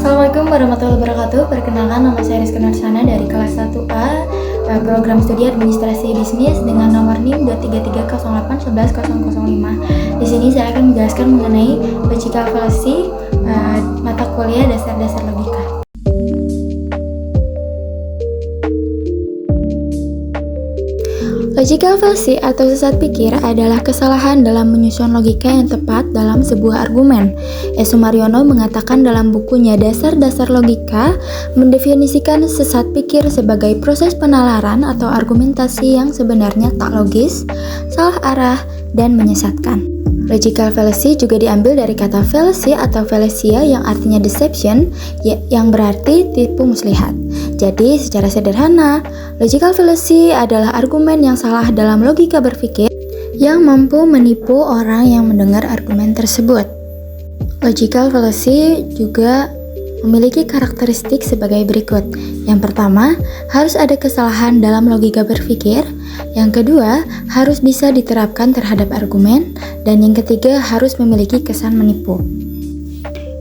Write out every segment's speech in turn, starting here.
Assalamualaikum warahmatullahi wabarakatuh. Perkenalkan, nama saya Rizky Narsana dari kelas 1A program studi administrasi bisnis dengan nomor NIM 23308111005. Di sini saya akan menjelaskan mengenai logical fallacy, mata kuliah dasar-dasar logika. Logical fallacy atau sesat pikir adalah kesalahan dalam menyusun logika yang tepat dalam sebuah argumen. S. Sumaryono mengatakan dalam bukunya Dasar-Dasar Logika, mendefinisikan sesat pikir sebagai proses penalaran atau argumentasi yang sebenarnya tak logis, salah arah, dan menyesatkan. Logical fallacy juga diambil dari kata fallacy atau fallacia yang artinya deception, yang berarti tipu muslihat. Jadi, secara sederhana, logical fallacy adalah argumen yang salah dalam logika berpikir yang mampu menipu orang yang mendengar argumen tersebut. Logical fallacy juga memiliki karakteristik sebagai berikut. Yang pertama, harus ada kesalahan dalam logika berpikir. Yang kedua, harus bisa diterapkan terhadap argumen. Dan yang ketiga, harus memiliki kesan menipu.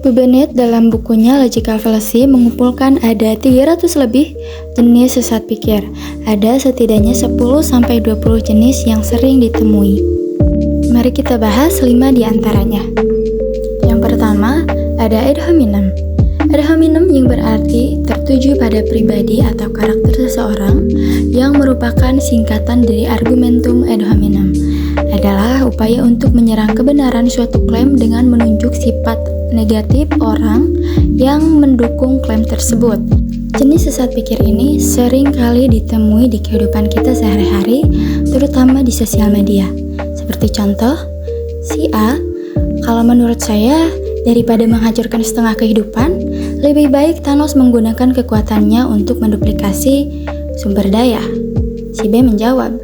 Bennett dalam bukunya Logical Fallacy mengumpulkan ada 300 lebih jenis sesat pikir. Ada setidaknya 10-20 jenis yang sering ditemui. Mari kita bahas 5 di antaranya. Yang pertama, ada ad hominem. Ad hominem yang berarti tertuju pada pribadi atau karakter seseorang, yang merupakan singkatan dari argumentum ad hominem, adalah upaya untuk menyerang kebenaran suatu klaim dengan menunjuk sifat negatif orang yang mendukung klaim tersebut. Jenis sesat pikir ini sering kali ditemui di kehidupan kita sehari-hari, terutama di sosial media. Seperti contoh, si A, kalau menurut saya, daripada menghancurkan setengah kehidupan, lebih baik Thanos menggunakan kekuatannya untuk menduplikasi sumber daya. Si B menjawab,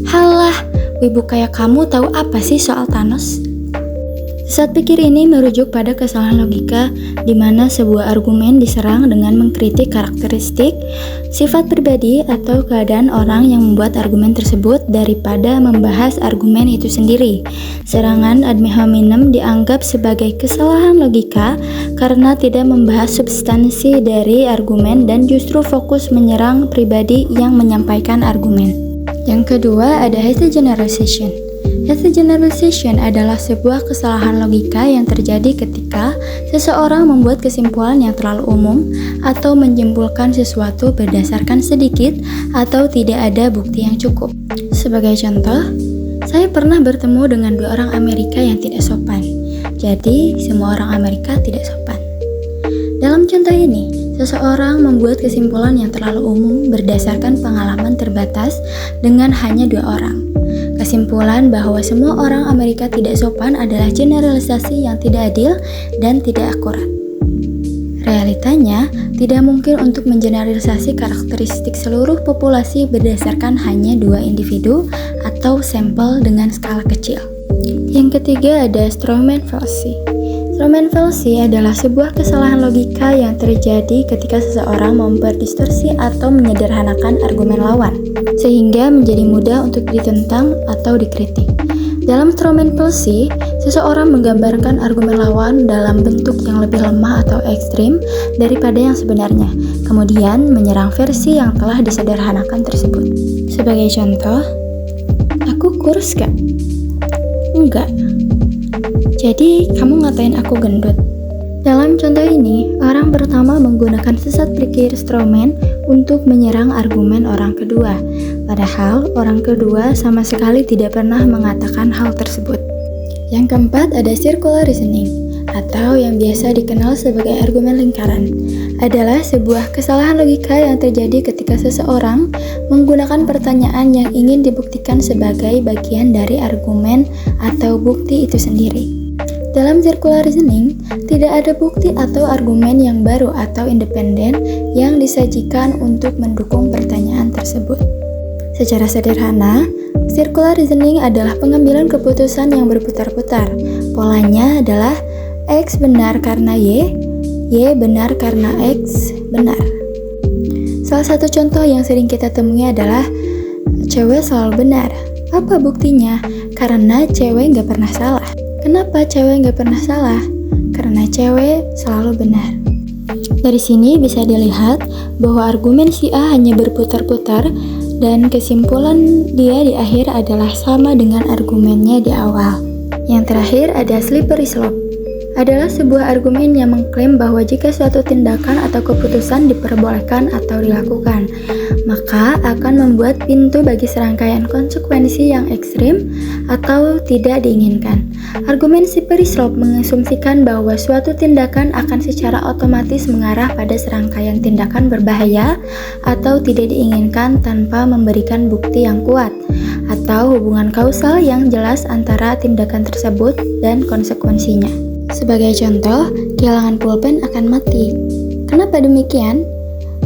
halah, wibu kayak kamu tahu apa sih soal Thanos? Sesat pikir ini merujuk pada kesalahan logika di mana sebuah argumen diserang dengan mengkritik karakteristik, sifat pribadi atau keadaan orang yang membuat argumen tersebut daripada membahas argumen itu sendiri. Serangan ad hominem dianggap sebagai kesalahan logika karena tidak membahas substansi dari argumen dan justru fokus menyerang pribadi yang menyampaikan argumen. Yang kedua ada hasty generalization. Hasty generalization adalah sebuah kesalahan logika yang terjadi ketika seseorang membuat kesimpulan yang terlalu umum atau menyimpulkan sesuatu berdasarkan sedikit atau tidak ada bukti yang cukup. Sebagai contoh, saya pernah bertemu dengan 2 orang Amerika yang tidak sopan. Jadi, semua orang Amerika tidak sopan. Dalam contoh ini, seseorang membuat kesimpulan yang terlalu umum berdasarkan pengalaman terbatas dengan hanya 2 orang. Kesimpulan bahwa semua orang Amerika tidak sopan adalah generalisasi yang tidak adil dan tidak akurat. Realitanya, tidak mungkin untuk mengeneralisasi karakteristik seluruh populasi berdasarkan hanya 2 individu atau sampel dengan skala kecil. Yang ketiga ada strawman fallacy. Strawman fallacy adalah sebuah kesalahan logika yang terjadi ketika seseorang memperdistorsi atau menyederhanakan argumen lawan, sehingga menjadi mudah untuk ditentang atau dikritik. Dalam strawman fallacy, seseorang menggambarkan argumen lawan dalam bentuk yang lebih lemah atau ekstrim daripada yang sebenarnya, kemudian menyerang versi yang telah disederhanakan tersebut. Sebagai contoh, aku kurus gak? Enggak. Jadi, kamu ngatain aku gendut. Dalam contoh ini, orang pertama menggunakan sesat pikir strawman untuk menyerang argumen orang kedua. Padahal, orang kedua sama sekali tidak pernah mengatakan hal tersebut. Yang keempat ada circular reasoning, atau yang biasa dikenal sebagai argumen lingkaran. Adalah sebuah kesalahan logika yang terjadi ketika seseorang menggunakan pertanyaan yang ingin dibuktikan sebagai bagian dari argumen atau bukti itu sendiri. Dalam circular reasoning, tidak ada bukti atau argumen yang baru atau independen yang disajikan untuk mendukung pertanyaan tersebut. Secara sederhana, circular reasoning adalah pengambilan keputusan yang berputar-putar. Polanya adalah X benar karena Y benar karena X benar. Salah satu contoh yang sering kita temui adalah cewek selalu benar. Apa buktinya? Karena cewek nggak pernah salah. Kenapa cewek nggak pernah salah? Karena cewek selalu benar. Dari sini bisa dilihat bahwa argumen si A hanya berputar-putar dan kesimpulan dia di akhir adalah sama dengan argumennya di awal. Yang terakhir ada slippery slope. Adalah sebuah argumen yang mengklaim bahwa jika suatu tindakan atau keputusan diperbolehkan atau dilakukan, maka akan membuat pintu bagi serangkaian konsekuensi yang ekstrim atau tidak diinginkan. Argumen slippery slope mengasumsikan bahwa suatu tindakan akan secara otomatis mengarah pada serangkaian tindakan berbahaya atau tidak diinginkan tanpa memberikan bukti yang kuat, atau hubungan kausal yang jelas antara tindakan tersebut dan konsekuensinya. Sebagai contoh, kehilangan pulpen akan mati. Kenapa demikian?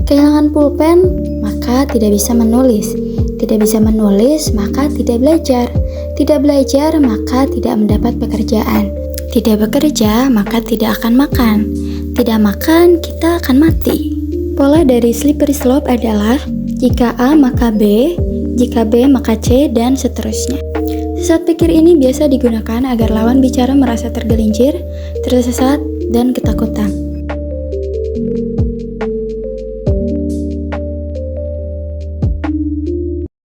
Kehilangan pulpen, maka tidak bisa menulis. Tidak bisa menulis, maka tidak belajar. Tidak belajar, maka tidak mendapat pekerjaan. Tidak bekerja, maka tidak akan makan. Tidak makan, kita akan mati. Pola dari slippery slope adalah jika A maka B, jika B maka C, dan seterusnya. Sesat pikir ini biasa digunakan agar lawan bicara merasa tergelincir, tersesat, dan ketakutan.